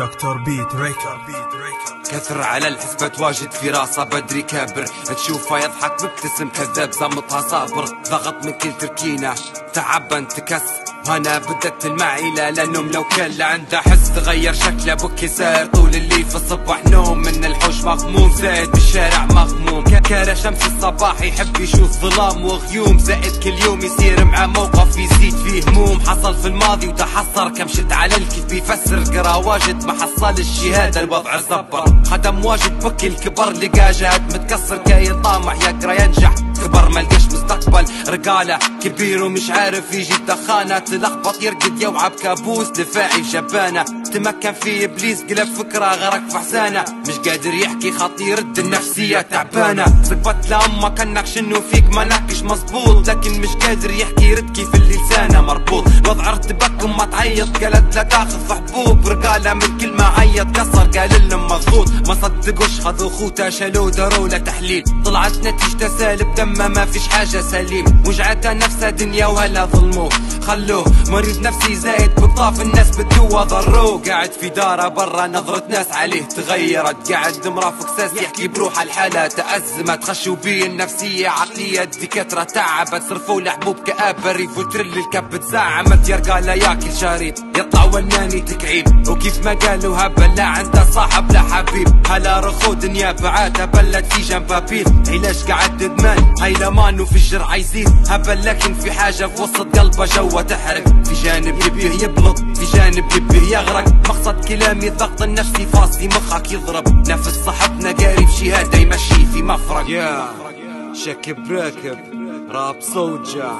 دكتور بيت ريكر. كثر على الحسبة تواجد في راسه بدري كابر، تشوفه يضحك مبتسم كذاب زمطها صابر، ضغط من كل تركينة تعبان تكس، وانا بدت المعيلة لانهم لو كل عنده حس تغير شكله بكي ساير طول الليل في الصبح نوم من الحوش مغموم، زائد بالشارع مغموم كاره شمس الصباح يحب يشوف ظلام وغيوم، زائد كل يوم يصير مع موقف يزيد فيه هموم، حصل في الماضي وتحسر كم شد على الكيف بيفسر قرا واجد ما حصل الشهادة الوضع زبر، خدم واجد بكي الكبر لقى جهد متكسر كاين طامح يقرا ينجح كبر ملقاش مستقبل، رجاله كبير ومش عارف يجي الدخانه تلخبط يرقد يوعى بكابوس دفاعي جبانه، تمكن في ابليس قلب فكره غرق في حسانه، مش قادر يحكي خاطي يرد النفسيه تعبانه، زقبت لامه كانك شنو فيك ما نحكيش مظبوط، لكن مش قادر يحكي يرد كيف اللي لسانه مربوط، وضع ارتبك وما تعيط قالت لا تاخذ حبوب، رجاله من كل ما عيط كسر قال لهم مضغوط، ما صدقوش خذوا خوته شالوه داروا له تحليل، طلعت نتيجته سالب دمه ما فيش حاجه سليم، وجعته نفسه دنيا وهلا ظلموه خلوه مريض نفسي زايد بطاف الناس بدوا ضروه، قاعد في داره برا نظرة ناس عليه تغيرت، قاعد مرافق ساس يحكي بروح الحالة تأزمت، خشوا بيه النفسية عقلية دكاترة تعبت، صرفوا له حبوب كآبة ريفوتريل الكبت زعمت، يا رجالة ياكل شريط يطلع وناني تكعيب، وكيف ما قالوا هبل لا عنده صاحب لا حبيب، هلا رخو دنيا بعاتها بلت في جنب بابيل، علاش قاعد ادمان هيلمان وفي الجرع يزيد هبل، لكن في حاجة في وسط قلبه جوه تحرق، في جانب يبيه يبلط في جانب يبيه يغرق، مقصد كلامي الضغط النفسي فاصي مخك يضرب، نفس صاحبنا قاري بشهادة يمشي في مفرق، شكب راكب راب صوجة